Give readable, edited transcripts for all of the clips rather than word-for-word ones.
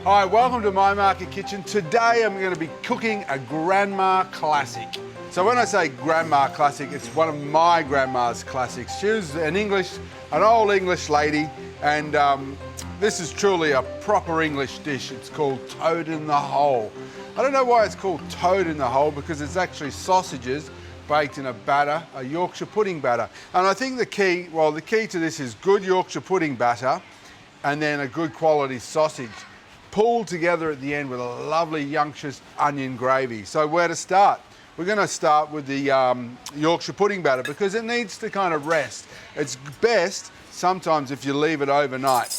Hi, welcome to My Market Kitchen. Today I'm going to be cooking a grandma classic. So when I say grandma classic, it's one of my grandma's classics. She was an old English lady, and this is truly a proper English dish. It's called toad in the hole. I don't know why it's called toad in the hole, because it's actually sausages baked in a batter, a Yorkshire pudding batter. And I think the key to this is good Yorkshire pudding batter and then a good quality sausage, pulled together at the end with a lovely yunctious onion gravy. So where to start? We're going to start with the Yorkshire pudding batter because it needs to kind of rest. It's best sometimes if you leave it overnight.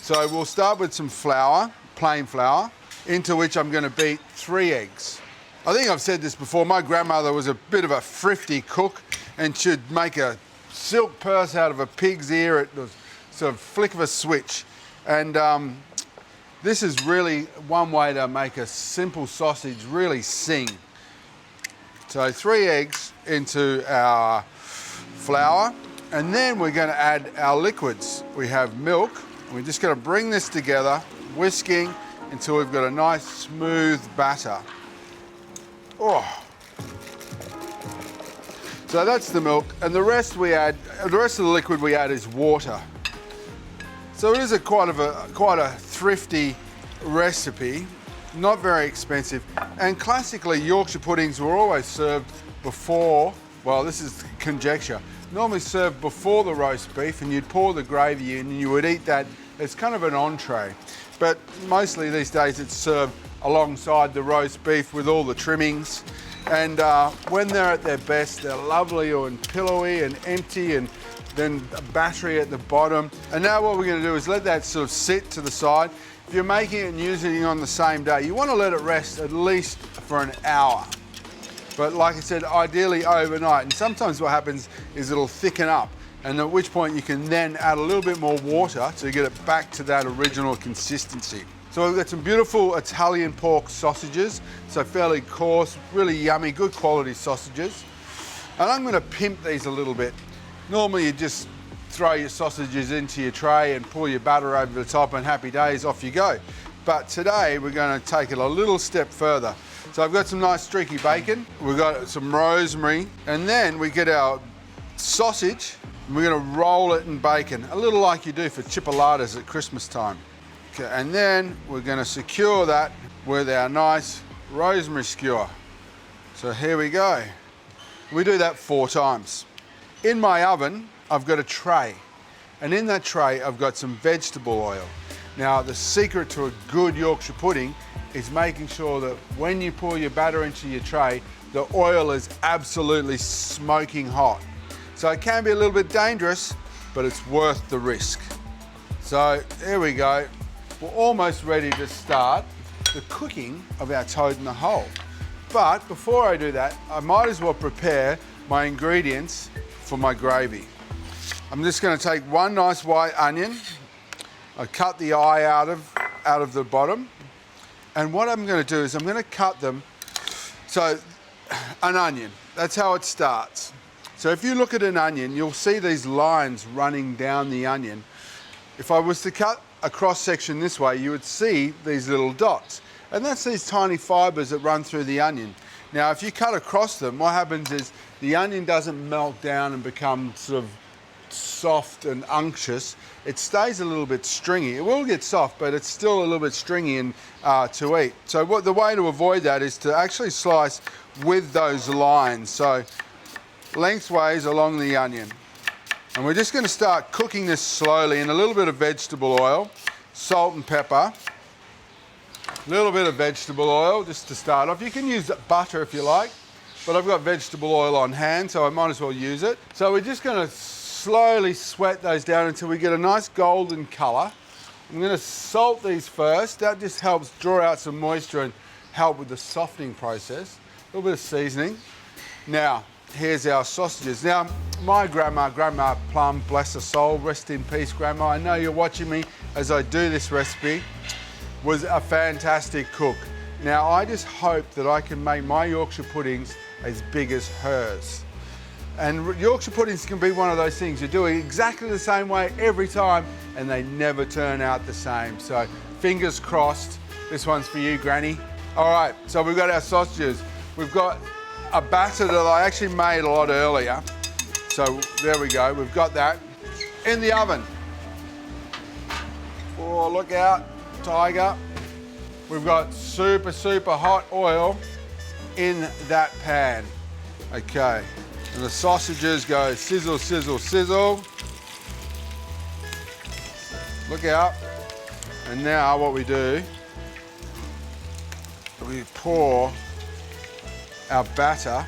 So we'll start with some flour, plain flour, into which I'm going to beat 3 eggs. I think I've said this before, my grandmother was a bit of a thrifty cook and she'd make a silk purse out of a pig's ear. It was sort of flick of a switch. And this is really one way to make a simple sausage really sing. So 3 eggs into our flour, and then we're going to add our liquids. We have milk. We're just going to bring this together, whisking until we've got a nice smooth batter. Oh. So that's the milk, and the rest of the liquid we add is water. So it is quite a thrifty recipe, not very expensive. And classically, Yorkshire puddings were always served before, well, this is conjecture, normally served before the roast beef, and you'd pour the gravy in and you would eat that as kind of an entree. But mostly these days it's served alongside the roast beef with all the trimmings. And when they're at their best, they're lovely and pillowy and empty, and then a battery at the bottom. And now what we're going to do is let that sort of sit to the side. If you're making it and using it on the same day, you want to let it rest at least for an hour. But like I said, ideally overnight. And sometimes what happens is it'll thicken up, and at which point you can then add a little bit more water to get it back to that original consistency. So we've got some beautiful Italian pork sausages, so fairly coarse, really yummy, good quality sausages. And I'm going to pimp these a little bit. Normally you just throw your sausages into your tray and pour your butter over the top and happy days, off you go. But today we're going to take it a little step further. So I've got some nice streaky bacon, we've got some rosemary, and then we get our sausage and we're going to roll it in bacon, a little like you do for chipolatas at Christmas time. Okay, and then we're going to secure that with our nice rosemary skewer. So here we go. We do that 4 times. In my oven, I've got a tray, and in that tray, I've got some vegetable oil. Now, the secret to a good Yorkshire pudding is making sure that when you pour your batter into your tray, the oil is absolutely smoking hot. So it can be a little bit dangerous, but it's worth the risk. So here we go. We're almost ready to start the cooking of our toad in the hole. But before I do that, I might as well prepare my ingredients for my gravy. I'm just going to take 1 nice white onion. I cut the eye out of the bottom. And what I'm going to do is I'm going to cut them. So an onion, that's how it starts. So if you look at an onion, you'll see these lines running down the onion. If I was to cut a cross section this way, you would see these little dots. And that's these tiny fibers that run through the onion. Now, if you cut across them, what happens is the onion doesn't melt down and become sort of soft and unctuous. It stays a little bit stringy. It will get soft, but it's still a little bit stringy and to eat. So the way to avoid that is to actually slice with those lines. So lengthways along the onion. And we're just going to start cooking this slowly in a little bit of vegetable oil, salt and pepper, a little bit of vegetable oil just to start off. You can use butter if you like, but I've got vegetable oil on hand, so I might as well use it. So we're just going to slowly sweat those down until we get a nice golden colour. I'm going to salt these first. That just helps draw out some moisture and help with the softening process. A little bit of seasoning. Now, here's our sausages. Now, my Grandma Plum, bless her soul, rest in peace, Grandma. I know you're watching me as I do this recipe, was a fantastic cook. Now, I just hope that I can make my Yorkshire puddings as big as hers. And Yorkshire puddings can be one of those things. You do it exactly the same way every time, and they never turn out the same. So Fingers crossed. This one's for you, Granny. All right, so we've got our sausages. We've got a batter that I actually made a lot earlier. So there we go, we've got that in the oven. Oh, look out, Tiger. We've got super, super hot oil in that pan. Okay, and the sausages go sizzle, sizzle, sizzle. Look out. And now what we do, we pour our batter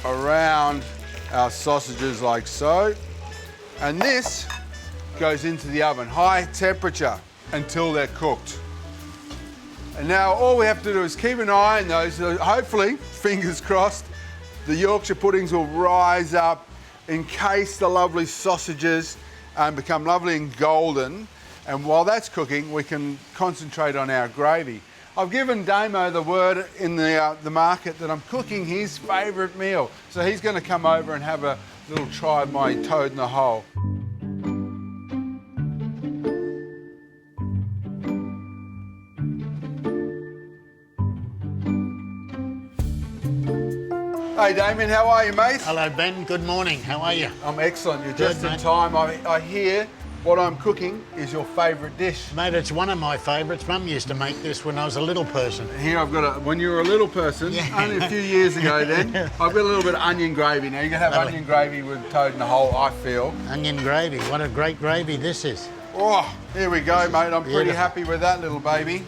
around our sausages like so. And this goes into the oven, high temperature, until they're cooked. And now all we have to do is keep an eye on those. Hopefully, fingers crossed, the Yorkshire puddings will rise up, encase the lovely sausages and become lovely and golden. And while that's cooking, we can concentrate on our gravy. I've given Damo the word in the market that I'm cooking his favourite meal. So he's going to come over and have a little try of my toad in the hole. Hey Damien, how are you, mate? Hello Ben, good morning, how are you? I'm excellent, you're just Good, in mate. time. I hear what I'm cooking is your favourite dish. Mate, it's one of my favourites. Mum used to make this when I was a little person. Here I've got when you were a little person, Yeah. only a few years ago then, I've got a little bit of onion gravy. Now you can have Lovely. onion gravy with toad in the hole, I feel. Onion gravy, what a great gravy this is. Oh, here we go, mate. I'm pretty Beautiful. happy with that little baby.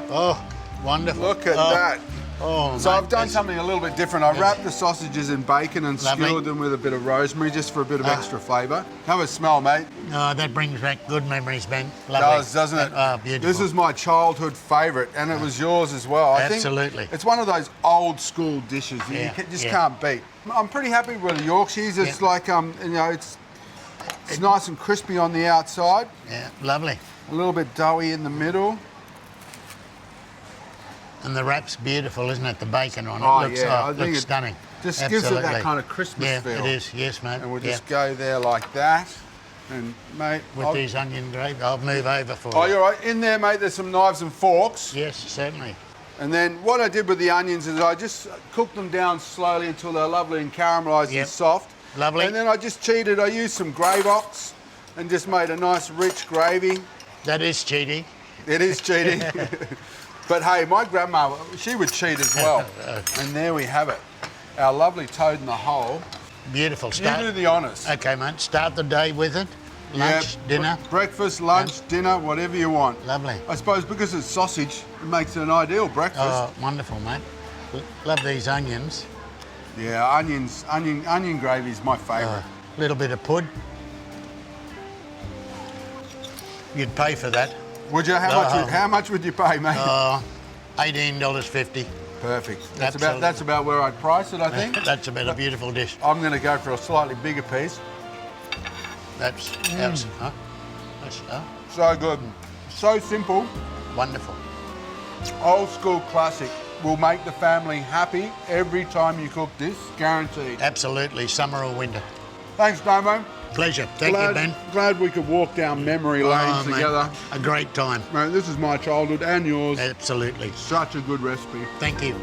Oh, wonderful. Look at Oh, that. Oh, So mate, I've done that's- something a little bit different. I wrapped the sausages in bacon and Lovely. skewered them with a bit of rosemary just for a bit of extra flavour. Have a smell, mate. Oh, that brings back good memories, Ben. Lovely. Doesn't it? Oh, beautiful. This is my childhood favourite, and it was yours as well. I Absolutely. think it's one of those old school dishes that Yeah, you just yeah. can't beat. I'm pretty happy with the Yorkshires. It's Yeah. like it's nice and crispy on the outside, Yeah, lovely. a little bit doughy in the middle. And the wrap's beautiful, isn't it? The bacon on it Oh, looks, yeah, I oh, think looks it stunning. Just gives it that Absolutely. kind of Christmas yeah, feel. it is, yes, mate. And we'll yeah. just go there like that. And mate, With these onion gravy, I'll move over for oh, you. you're right. In there, mate, there's some knives and forks. Yes, certainly. And then what I did with the onions is I just cooked them down slowly until they're lovely and caramelised Yep. and soft. Lovely. And then I just cheated. I used some Gravox and just made a nice rich gravy. That is cheating. It is cheating. But hey, my grandma, she would cheat as well. And there we have it. Our lovely toad in the hole. Beautiful. You do the honours. Okay, mate. Start the day with it. Lunch, Yeah, dinner. Breakfast, lunch, dinner, whatever you want. Lovely. I suppose because it's sausage, it makes it an ideal breakfast. Oh, wonderful, mate. Love these onions. Yeah, onion gravy is my favourite. A little bit of pud. You'd pay for that. Would you? How much would you pay, mate? $18.50. Perfect. Absolutely. That's about where I'd price it, I think. That's about a beautiful dish. I'm going to go for a slightly bigger piece. That's huh? So good. So simple. Wonderful. Old school classic. Will make the family happy every time you cook this, guaranteed. Absolutely. Summer or winter. Thanks, Damo. Pleasure. Thank you, Ben. Glad we could walk down memory lanes mate, together. a great time. Mate, this is my childhood and yours. Absolutely. Such a good recipe. Thank you.